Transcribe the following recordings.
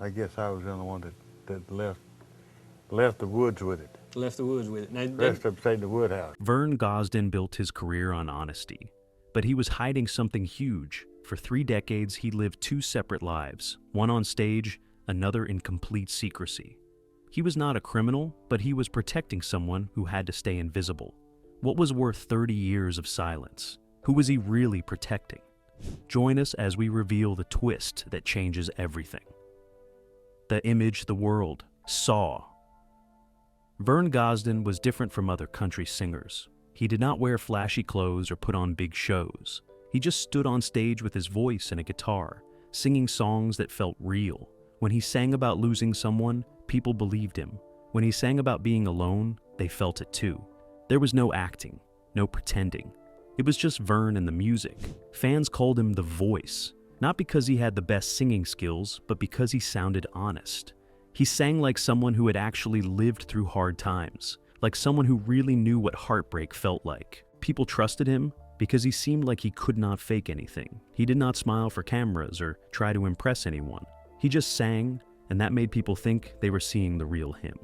I guess I was the only one that left the woods with it. Left the woods with it. Now, Rest of them stayed in the woodhouse. Vern Gosdin built his career on honesty, but he was hiding something huge. For 3 decades, he lived 2 separate lives, one on stage, another in complete secrecy. He was not a criminal, but he was protecting someone who had to stay invisible. What was worth 30 years of silence? Who was he really protecting? Join us as we reveal the twist that changes everything. The image the world saw. Vern Gosdin was different from other country singers. He did not wear flashy clothes or put on big shows. He just stood on stage with his voice and a guitar, singing songs that felt real. When he sang about losing someone, people believed him. When he sang about being alone, they felt it too. There was no acting, no pretending. It was just Vern and the music. Fans called him the Voice, not because he had the best singing skills, but because he sounded honest. He sang like someone who had actually lived through hard times, like someone who really knew what heartbreak felt like. People trusted him because he seemed like he could not fake anything. He did not smile for cameras or try to impress anyone. He just sang, and that made people think they were seeing the real him.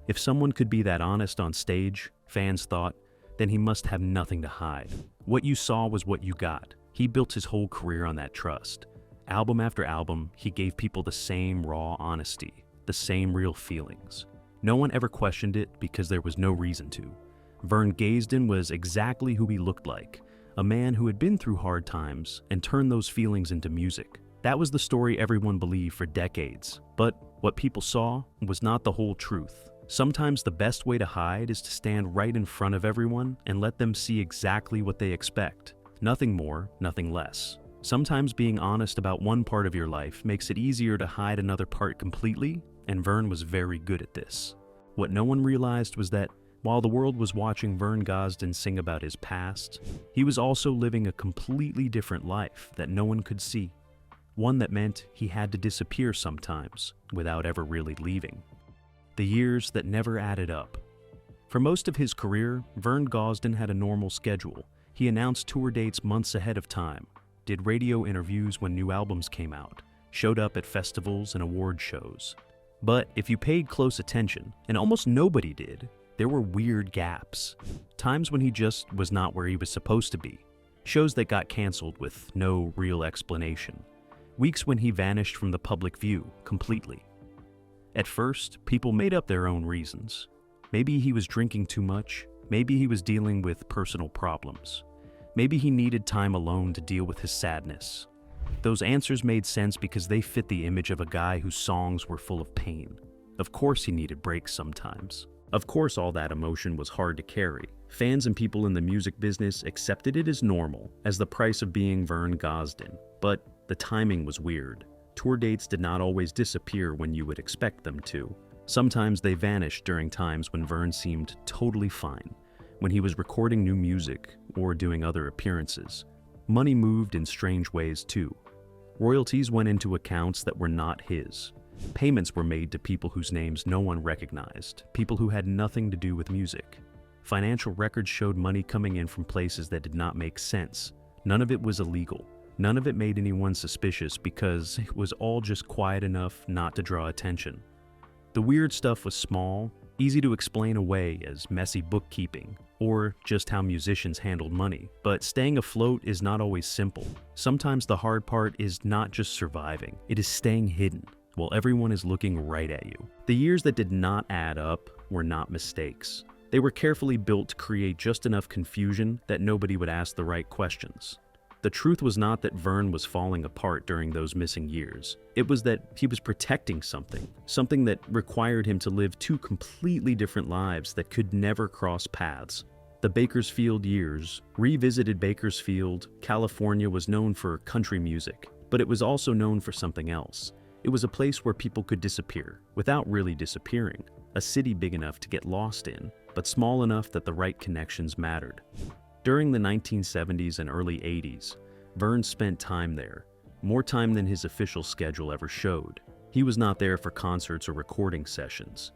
If someone could be that honest on stage, fans thought, then he must have nothing to hide. What you saw was what you got. He built his whole career on that trust. Album after album, he gave people the same raw honesty, the same real feelings. No one ever questioned it because there was no reason to. Vern Gosdin was exactly who he looked like, a man who had been through hard times and turned those feelings into music. That was the story everyone believed for decades. But what people saw was not the whole truth. Sometimes the best way to hide is to stand right in front of everyone and let them see exactly what they expect. Nothing more, nothing less. Sometimes being honest about one part of your life makes it easier to hide another part completely, and Vern was very good at this. What no one realized was that while the world was watching Vern Gosdin sing about his past, he was also living a completely different life that no one could see. One that meant he had to disappear sometimes without ever really leaving. The years that never added up. For most of his career, Vern Gosdin had a normal schedule. He announced tour dates months ahead of time, did radio interviews when new albums came out, showed up at festivals and award shows. But if you paid close attention, and almost nobody did, there were weird gaps. Times when he just was not where he was supposed to be. Shows that got canceled with no real explanation. Weeks when he vanished from the public view completely. At first, people made up their own reasons. Maybe he was drinking too much. Maybe he was dealing with personal problems. Maybe he needed time alone to deal with his sadness. Those answers made sense because they fit the image of a guy whose songs were full of pain. Of course he needed breaks sometimes. Of course all that emotion was hard to carry. Fans and people in the music business accepted it as normal, as the price of being Vern Gosdin. But the timing was weird. Tour dates did not always disappear when you would expect them to. Sometimes they vanished during times when Vern seemed totally fine, when he was recording new music or doing other appearances. Money moved in strange ways too. Royalties went into accounts that were not his. Payments were made to people whose names no one recognized, people who had nothing to do with music. Financial records showed money coming in from places that did not make sense. None of it was illegal. None of it made anyone suspicious because it was all just quiet enough not to draw attention. The weird stuff was small, easy to explain away as messy bookkeeping, or just how musicians handled money. But staying afloat is not always simple. Sometimes the hard part is not just surviving, it is staying hidden while everyone is looking right at you. The years that did not add up were not mistakes. They were carefully built to create just enough confusion that nobody would ask the right questions. The truth was not that Vern was falling apart during those missing years. It was that he was protecting something that required him to live 2 completely different lives that could never cross paths. The Bakersfield years. Revisited Bakersfield, California was known for country music, but it was also known for something else. It was a place where people could disappear, without really disappearing. A city big enough to get lost in, but small enough that the right connections mattered. During the 1970s and early 80s, Vern spent time there, more time than his official schedule ever showed. He was not there for concerts or recording sessions.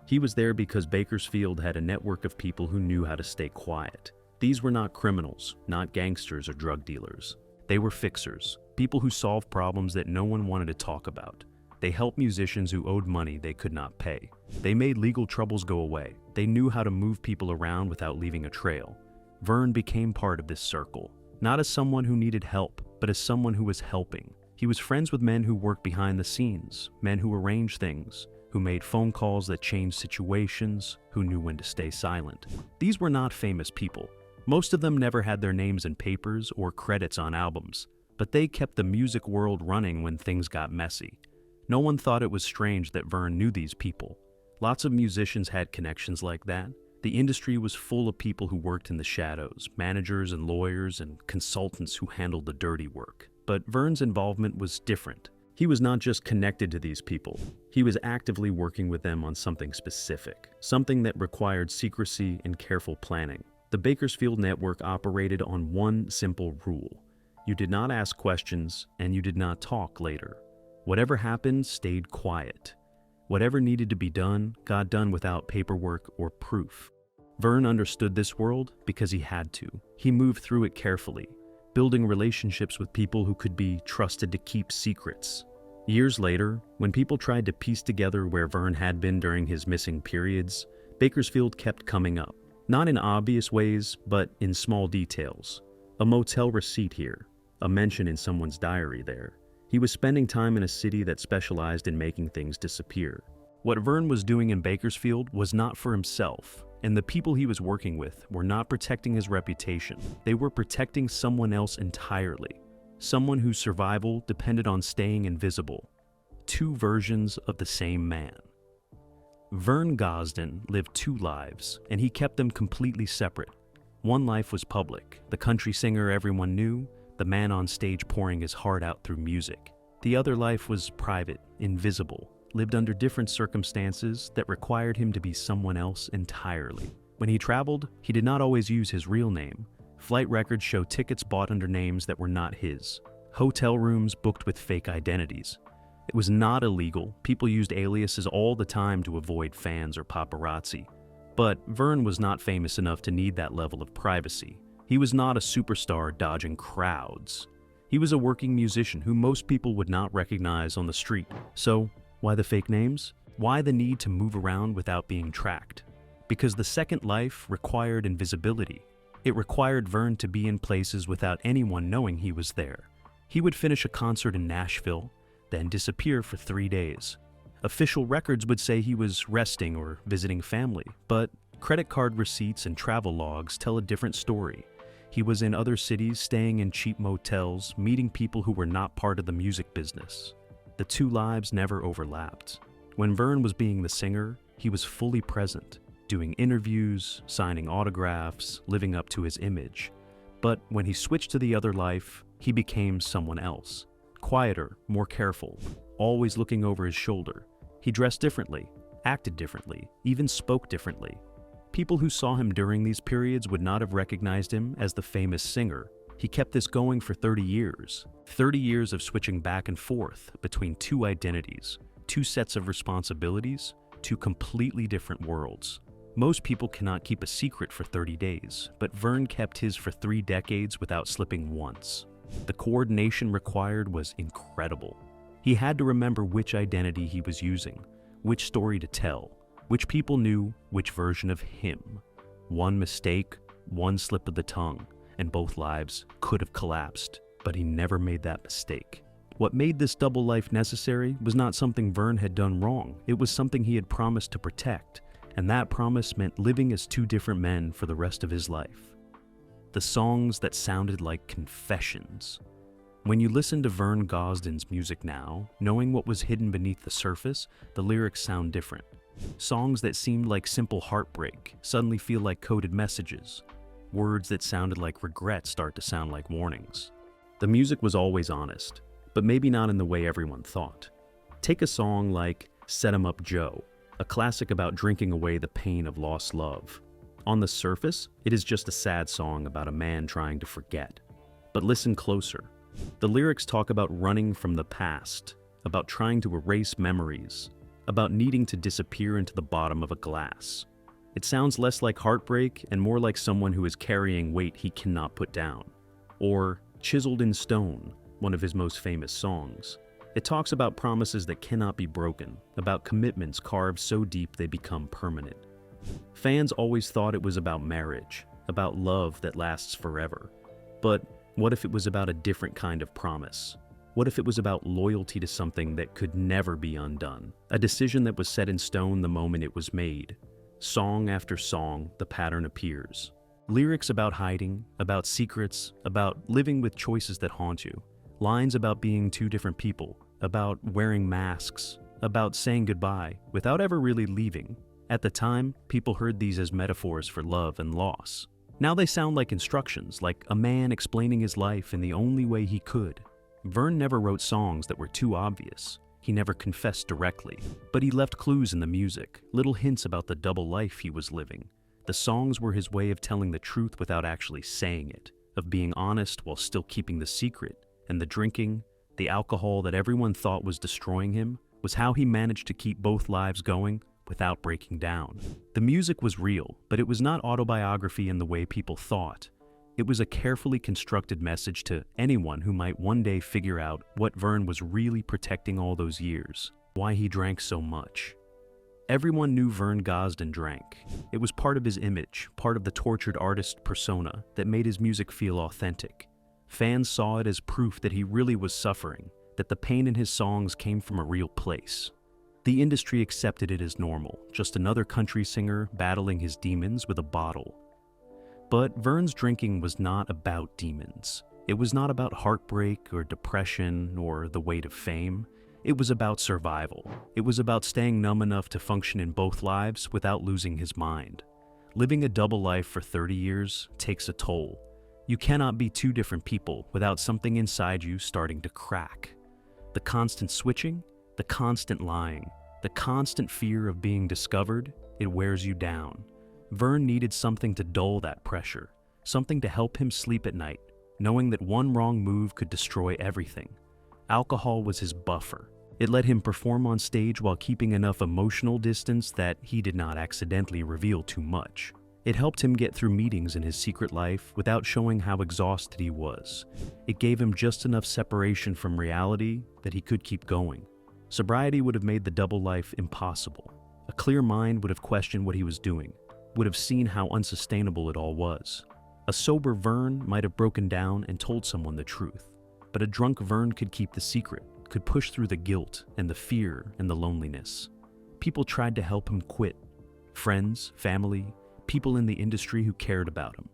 He was there because Bakersfield had a network of people who knew how to stay quiet. These were not criminals, not gangsters or drug dealers. They were fixers, people who solved problems that no one wanted to talk about. They helped musicians who owed money they could not pay. They made legal troubles go away. They knew how to move people around without leaving a trail. Vern became part of this circle, not as someone who needed help, but as someone who was helping. He was friends with men who worked behind the scenes, men who arranged things, who made phone calls that changed situations, who knew when to stay silent. These were not famous people. Most of them never had their names in papers or credits on albums, but they kept the music world running when things got messy. No one thought it was strange that Vern knew these people. Lots of musicians had connections like that. The industry was full of people who worked in the shadows, managers and lawyers and consultants who handled the dirty work. But Vern's involvement was different. He was not just connected to these people. He was actively working with them on something specific, something that required secrecy and careful planning. The Bakersfield network operated on one simple rule. You did not ask questions, and you did not talk later. Whatever happened stayed quiet. Whatever needed to be done got done without paperwork or proof. Vern understood this world because he had to. He moved through it carefully, building relationships with people who could be trusted to keep secrets. Years later, when people tried to piece together where Vern had been during his missing periods, Bakersfield kept coming up. Not in obvious ways, but in small details. A motel receipt here, a mention in someone's diary there. He was spending time in a city that specialized in making things disappear. What Vern was doing in Bakersfield was not for himself, and the people he was working with were not protecting his reputation. They were protecting someone else entirely, someone whose survival depended on staying invisible. Two versions of the same man. Vern Gosdin lived two lives, and he kept them completely separate. One life was public, the country singer everyone knew, the man on stage pouring his heart out through music. The other life was private, invisible, lived under different circumstances that required him to be someone else entirely. When he traveled, he did not always use his real name. Flight records show tickets bought under names that were not his. Hotel rooms booked with fake identities. It was not illegal. People used aliases all the time to avoid fans or paparazzi. But Vern was not famous enough to need that level of privacy. He was not a superstar dodging crowds. He was a working musician who most people would not recognize on the street. So, why the fake names? Why the need to move around without being tracked? Because the second life required invisibility. It required Vern to be in places without anyone knowing he was there. He would finish a concert in Nashville, then disappear for 3 days. Official records would say he was resting or visiting family, but credit card receipts and travel logs tell a different story. He was in other cities, staying in cheap motels, meeting people who were not part of the music business. The two lives never overlapped. When Vern was being the singer, he was fully present, doing interviews, signing autographs, living up to his image. But when he switched to the other life, he became someone else. Quieter, more careful, always looking over his shoulder. He dressed differently, acted differently, even spoke differently. People who saw him during these periods would not have recognized him as the famous singer. He kept this going for 30 years. 30 years of switching back and forth between two identities, two sets of responsibilities, two completely different worlds. Most people cannot keep a secret for 30 days, but Vern kept his for 3 decades without slipping once. The coordination required was incredible. He had to remember which identity he was using, which story to tell, which people knew which version of him. One mistake, one slip of the tongue, and both lives could have collapsed, but he never made that mistake. What made this double life necessary was not something Vern had done wrong. It was something he had promised to protect, and that promise meant living as two different men for the rest of his life. The songs that sounded like confessions. When you listen to Vern Gosdin's music now, knowing what was hidden beneath the surface, the lyrics sound different. Songs that seemed like simple heartbreak suddenly feel like coded messages. Words that sounded like regret start to sound like warnings. The music was always honest, but maybe not in the way everyone thought. Take a song like Set 'Em Up Joe, a classic about drinking away the pain of lost love. On the surface, it is just a sad song about a man trying to forget. But listen closer. The lyrics talk about running from the past, about trying to erase memories, about needing to disappear into the bottom of a glass. It sounds less like heartbreak and more like someone who is carrying weight he cannot put down. Or Chiseled in Stone, one of his most famous songs. It talks about promises that cannot be broken, about commitments carved so deep they become permanent. Fans always thought it was about marriage, about love that lasts forever. But what if it was about a different kind of promise? What if it was about loyalty to something that could never be undone? A decision that was set in stone the moment it was made. Song after song, the pattern appears. Lyrics about hiding, about secrets, about living with choices that haunt you. Lines about being two different people, about wearing masks, about saying goodbye without ever really leaving. At the time, people heard these as metaphors for love and loss. Now they sound like instructions, like a man explaining his life in the only way he could. Vern never wrote songs that were too obvious. He never confessed directly, but he left clues in the music, little hints about the double life he was living. The songs were his way of telling the truth without actually saying it, of being honest while still keeping the secret, and the drinking, the alcohol that everyone thought was destroying him, was how he managed to keep both lives going without breaking down. The music was real, but it was not autobiography in the way people thought. It was a carefully constructed message to anyone who might one day figure out what Vern was really protecting all those years, why he drank so much. Everyone knew Vern Gosdin drank. It was part of his image, part of the tortured artist persona that made his music feel authentic. Fans saw it as proof that he really was suffering, that the pain in his songs came from a real place. The industry accepted it as normal, just another country singer battling his demons with a bottle. But Vern's drinking was not about demons. It was not about heartbreak or depression or the weight of fame. It was about survival. It was about staying numb enough to function in both lives without losing his mind. Living a double life for 30 years takes a toll. You cannot be two different people without something inside you starting to crack. The constant switching, the constant lying, the constant fear of being discovered, it wears you down. Vern needed something to dull that pressure, something to help him sleep at night, knowing that one wrong move could destroy everything. Alcohol was his buffer. It let him perform on stage while keeping enough emotional distance that he did not accidentally reveal too much. It helped him get through meetings in his secret life without showing how exhausted he was. It gave him just enough separation from reality that he could keep going. Sobriety would have made the double life impossible. A clear mind would have questioned what he was doing, would have seen how unsustainable it all was. A sober Vern might have broken down and told someone the truth, but a drunk Vern could keep the secret, could push through the guilt and the fear and the loneliness. People tried to help him quit. Friends, family, people in the industry who cared about him.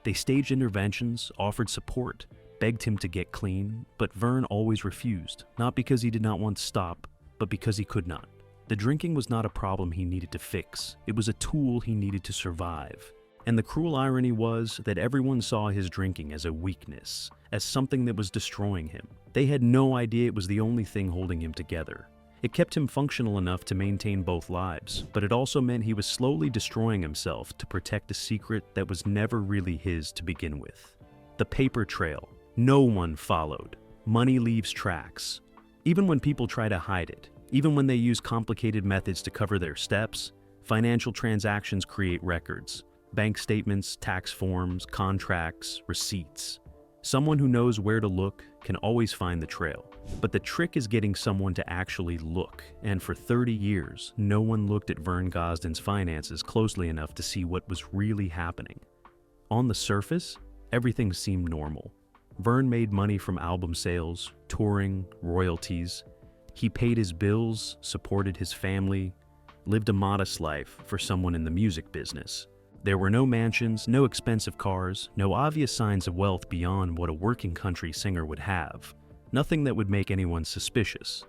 They staged interventions, offered support, begged him to get clean, but Vern always refused, not because he did not want to stop, but because he could not. The drinking was not a problem he needed to fix. It was a tool he needed to survive. And the cruel irony was that everyone saw his drinking as a weakness, as something that was destroying him. They had no idea it was the only thing holding him together. It kept him functional enough to maintain both lives, but it also meant he was slowly destroying himself to protect a secret that was never really his to begin with. The paper trail. No one followed. Money leaves tracks. Even when people try to hide it, even when they use complicated methods to cover their steps, financial transactions create records. Bank statements, tax forms, contracts, receipts. Someone who knows where to look can always find the trail. But the trick is getting someone to actually look, and for 30 years, no one looked at Vern Gosdin's finances closely enough to see what was really happening. On the surface, everything seemed normal. Vern made money from album sales, touring, royalties. He paid his bills, supported his family, lived a modest life for someone in the music business. There were no mansions, no expensive cars, no obvious signs of wealth beyond what a working country singer would have. Nothing that would make anyone suspicious.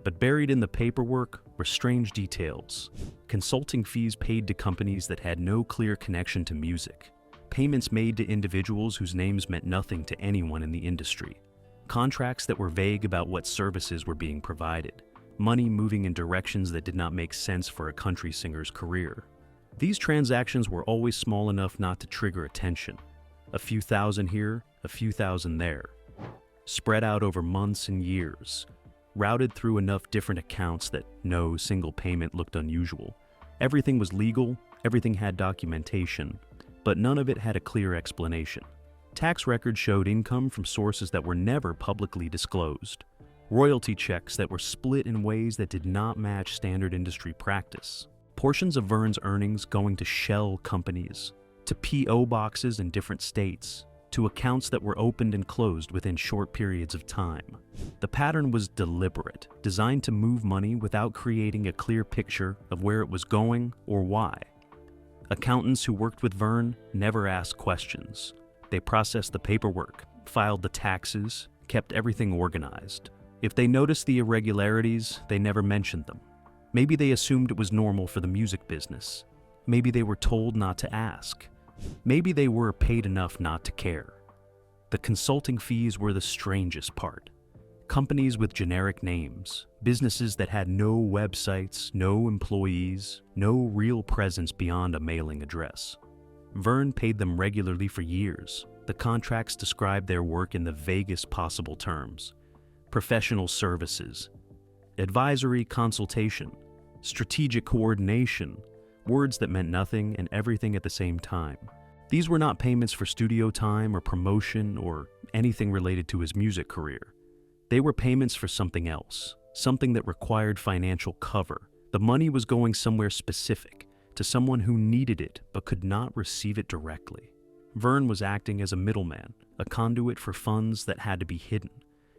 But buried in the paperwork were strange details. Consulting fees paid to companies that had no clear connection to music. Payments made to individuals whose names meant nothing to anyone in the industry. Contracts that were vague about what services were being provided. Money moving in directions that did not make sense for a country singer's career. These transactions were always small enough not to trigger attention. A few thousand here, a few thousand there. Spread out over months and years. Routed through enough different accounts that no single payment looked unusual. Everything was legal, everything had documentation, but none of it had a clear explanation. Tax records showed income from sources that were never publicly disclosed. royalty checks that were split in ways that did not match standard industry practice, portions of Vern's earnings going to shell companies, to P.O. boxes in different states, to accounts that were opened and closed within short periods of time. The pattern was deliberate, designed to move money without creating a clear picture of where it was going or why. Accountants who worked with Vern never asked questions. They processed the paperwork, filed the taxes, kept everything organized. If they noticed the irregularities, they never mentioned them. Maybe they assumed it was normal for the music business. Maybe they were told not to ask. Maybe they were paid enough not to care. The consulting fees were the strangest part. Companies with generic names, businesses that had no websites, no employees, no real presence beyond a mailing address. Vern paid them regularly for years. The contracts described their work in the vaguest possible terms: professional services, advisory consultation, strategic coordination, words that meant nothing and everything at the same time. These were not payments for studio time or promotion or anything related to his music career. They were payments for something else, something that required financial cover. The money was going somewhere specific, to someone who needed it but could not receive it directly. Vern was acting as a middleman, a conduit for funds that had to be hidden.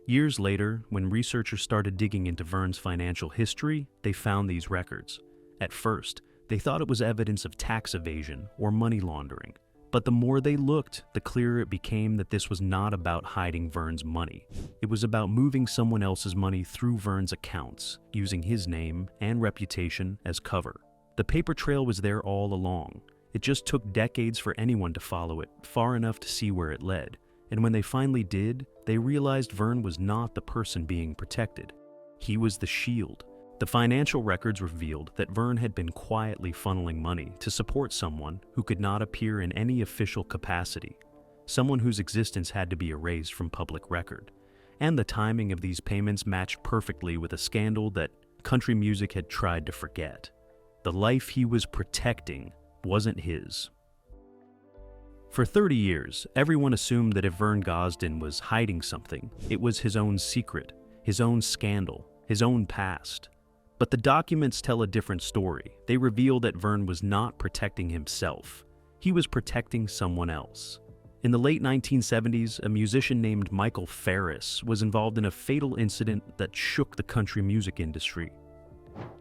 Years later, when researchers started digging into Vern's financial history, they found these records. At first, they thought it was evidence of tax evasion or money laundering. But the more they looked, the clearer it became that this was not about hiding Vern's money. It was about moving someone else's money through Vern's accounts, using his name and reputation as cover. The paper trail was there all along. It just took decades for anyone to follow it far enough to see where it led. And when they finally did, they realized Vern was not the person being protected. He was the shield. The financial records revealed that Vern had been quietly funneling money to support someone who could not appear in any official capacity, someone whose existence had to be erased from public record. And the timing of these payments matched perfectly with a scandal that country music had tried to forget. The life he was protecting wasn't his. For 30 years, everyone assumed that if Vern Gosdin was hiding something, it was his own secret, his own scandal, his own past. But the documents tell a different story. They reveal that Vern was not protecting himself. He was protecting someone else. In the late 1970s, a musician named Michael Ferris was involved in a fatal incident that shook the country music industry.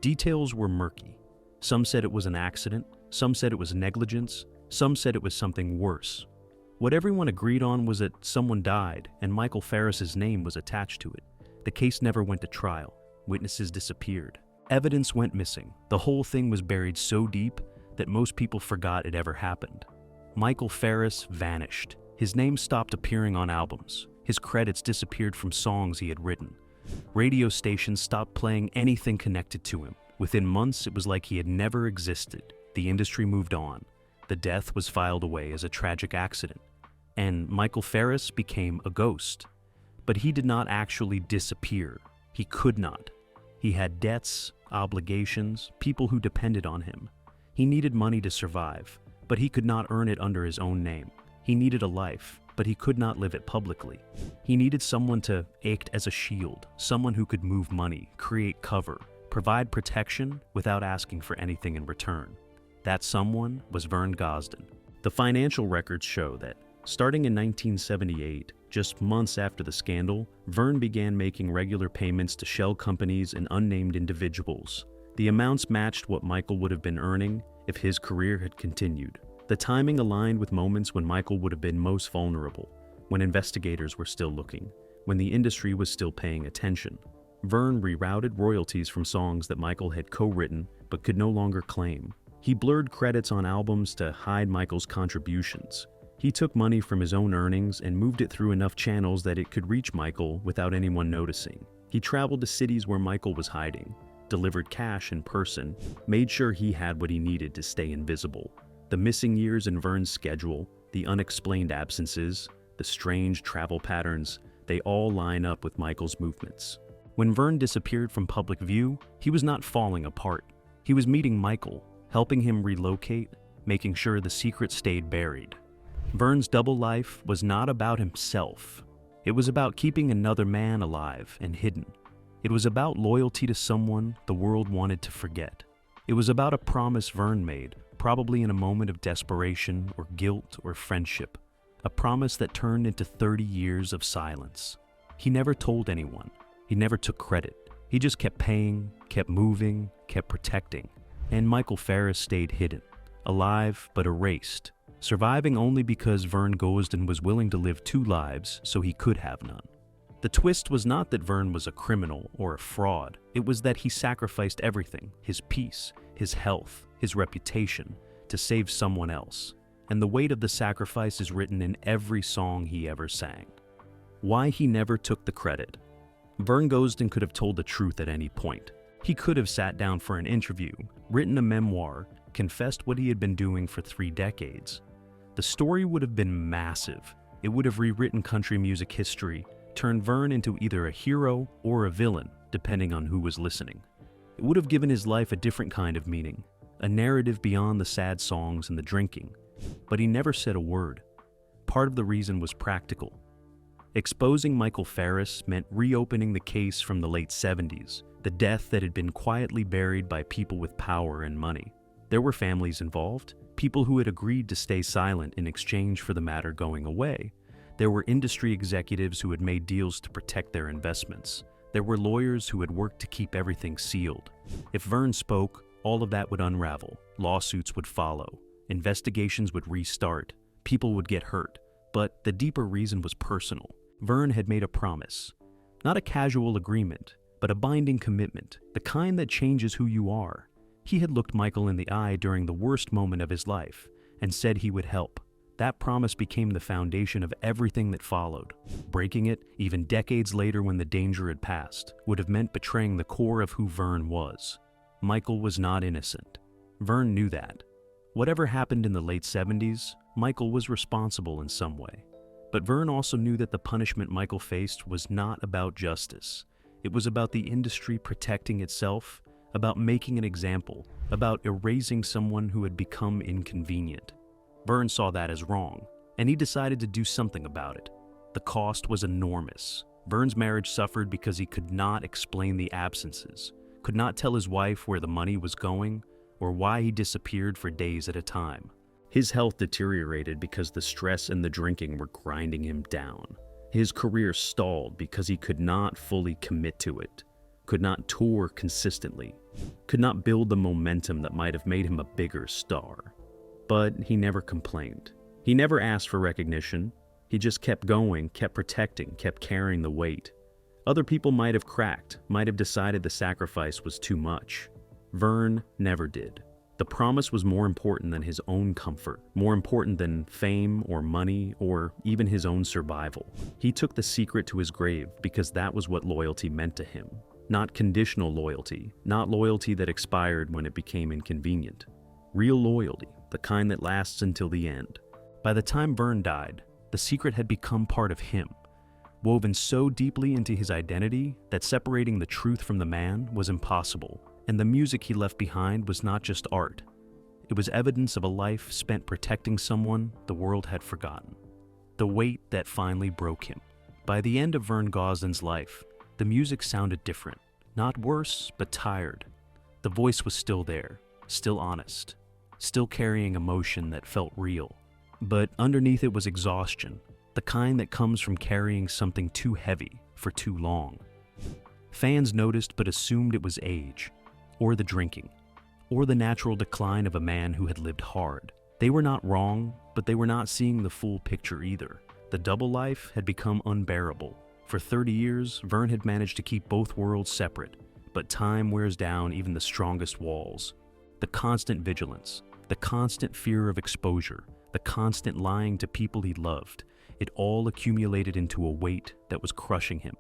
Details were murky. Some said it was an accident, some said it was negligence, some said it was something worse. What everyone agreed on was that someone died and Michael Ferris's name was attached to it. The case never went to trial. Witnesses disappeared. Evidence went missing. The whole thing was buried so deep that most people forgot it ever happened. Michael Ferris vanished. His name stopped appearing on albums. His credits disappeared from songs he had written. Radio stations stopped playing anything connected to him. Within months, it was like he had never existed. The industry moved on. The death was filed away as a tragic accident. And Michael Ferris became a ghost. But he did not actually disappear. He could not. He had debts, obligations, people who depended on him. He needed money to survive, but he could not earn it under his own name. He needed a life, but he could not live it publicly. He needed someone to act as a shield, someone who could move money, create cover, provide protection without asking for anything in return. That someone was Vern Gosdin. The financial records show that, starting in 1978, just months after the scandal, Vern began making regular payments to shell companies and unnamed individuals. The amounts matched what Michael would have been earning if his career had continued. The timing aligned with moments when Michael would have been most vulnerable, when investigators were still looking, when the industry was still paying attention. Vern rerouted royalties from songs that Michael had co-written but could no longer claim. He blurred credits on albums to hide Michael's contributions. He took money from his own earnings and moved it through enough channels that it could reach Michael without anyone noticing. He traveled to cities where Michael was hiding, delivered cash in person, made sure he had what he needed to stay invisible. The missing years in Vern's schedule, the unexplained absences, the strange travel patterns, they all line up with Michael's movements. When Vern disappeared from public view, he was not falling apart. He was meeting Michael, helping him relocate, making sure the secret stayed buried. Vern's double life was not about himself. It was about keeping another man alive and hidden. It was about loyalty to someone the world wanted to forget. It was about a promise Vern made, probably in a moment of desperation or guilt or friendship. A promise that turned into 30 years of silence. He never told anyone. He never took credit. He just kept paying, kept moving, kept protecting. And Michael Ferris stayed hidden, alive but erased, surviving only because Vern Gosdin was willing to live two lives so he could have none. The twist was not that Vern was a criminal or a fraud. It was that he sacrificed everything, his peace, his health, his reputation, to save someone else. And the weight of the sacrifice is written in every song he ever sang. Why he never took the credit. Vern Gosdin could have told the truth at any point. He could have sat down for an interview, written a memoir, confessed what he had been doing for 3 decades. The story would have been massive. It would have rewritten country music history, turned Vern into either a hero or a villain, depending on who was listening. It would have given his life a different kind of meaning, a narrative beyond the sad songs and the drinking. But he never said a word. Part of the reason was practical. Exposing Michael Ferris meant reopening the case from the late 70s, the death that had been quietly buried by people with power and money. There were families involved, people who had agreed to stay silent in exchange for the matter going away. There were industry executives who had made deals to protect their investments. There were lawyers who had worked to keep everything sealed. If Vern spoke, all of that would unravel. Lawsuits would follow. Investigations would restart. People would get hurt. But the deeper reason was personal. Vern had made a promise. Not a casual agreement, but a binding commitment, the kind that changes who you are. He had looked Michael in the eye during the worst moment of his life and said he would help. That promise became the foundation of everything that followed. Breaking it, even decades later when the danger had passed, would have meant betraying the core of who Vern was. Michael was not innocent. Vern knew that. Whatever happened in the late 70s, Michael was responsible in some way. But Vern also knew that the punishment Michael faced was not about justice. It was about the industry protecting itself, about making an example, about erasing someone who had become inconvenient. Vern saw that as wrong, and he decided to do something about it. The cost was enormous. Vern's marriage suffered because he could not explain the absences, could not tell his wife where the money was going, or why he disappeared for days at a time. His health deteriorated because the stress and the drinking were grinding him down. His career stalled because he could not fully commit to it, could not tour consistently, could not build the momentum that might have made him a bigger star. But he never complained. He never asked for recognition. He just kept going, kept protecting, kept carrying the weight. Other people might have cracked, might have decided the sacrifice was too much. Vern never did. The promise was more important than his own comfort, more important than fame or money or even his own survival. He took the secret to his grave because that was what loyalty meant to him. Not conditional loyalty, not loyalty that expired when it became inconvenient. Real loyalty, the kind that lasts until the end. By the time Vern died, the secret had become part of him, woven so deeply into his identity that separating the truth from the man was impossible. And the music he left behind was not just art. It was evidence of a life spent protecting someone the world had forgotten. The weight that finally broke him. By the end of Vern Gosdin's life, the music sounded different. Not worse, but tired. The voice was still there, still honest, still carrying emotion that felt real. But underneath it was exhaustion, the kind that comes from carrying something too heavy for too long. Fans noticed but assumed it was age, or the drinking, or the natural decline of a man who had lived hard. They were not wrong, but they were not seeing the full picture either. The double life had become unbearable. For 30 years, Vern had managed to keep both worlds separate, but time wears down even the strongest walls. The constant vigilance, the constant fear of exposure, the constant lying to people he loved, it all accumulated into a weight that was crushing him.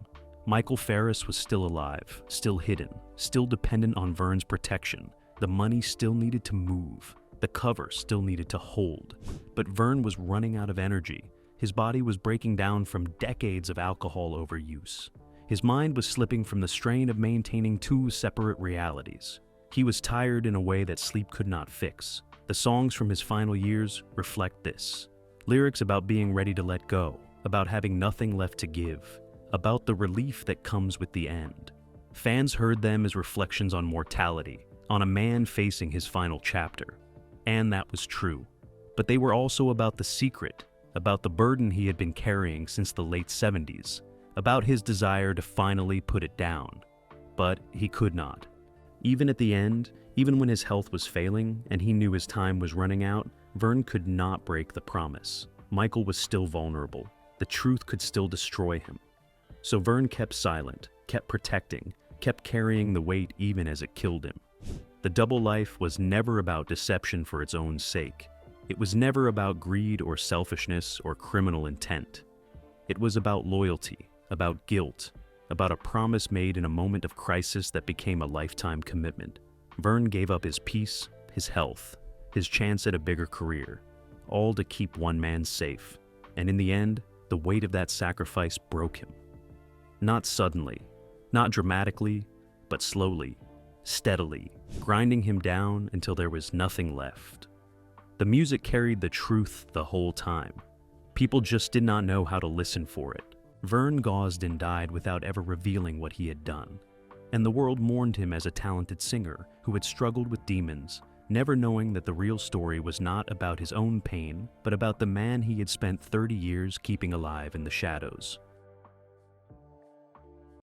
Michael Ferris was still alive, still hidden, still dependent on Vern's protection. The money still needed to move. The cover still needed to hold. But Vern was running out of energy. His body was breaking down from decades of alcohol overuse. His mind was slipping from the strain of maintaining two separate realities. He was tired in a way that sleep could not fix. The songs from his final years reflect this. Lyrics about being ready to let go, about having nothing left to give, about the relief that comes with the end. Fans heard them as reflections on mortality, on a man facing his final chapter. And that was true. But they were also about the secret, about the burden he had been carrying since the late 70s, about his desire to finally put it down. But he could not. Even at the end, even when his health was failing and he knew his time was running out, Vern could not break the promise. Michael was still vulnerable. The truth could still destroy him. So Vern kept silent, kept protecting, kept carrying the weight even as it killed him. The double life was never about deception for its own sake. It was never about greed or selfishness or criminal intent. It was about loyalty, about guilt, about a promise made in a moment of crisis that became a lifetime commitment. Vern gave up his peace, his health, his chance at a bigger career, all to keep one man safe. And in the end, the weight of that sacrifice broke him. Not suddenly, not dramatically, but slowly, steadily, grinding him down until there was nothing left. The music carried the truth the whole time. People just did not know how to listen for it. Vern Gosdin died without ever revealing what he had done, and the world mourned him as a talented singer who had struggled with demons, never knowing that the real story was not about his own pain, but about the man he had spent 30 years keeping alive in the shadows.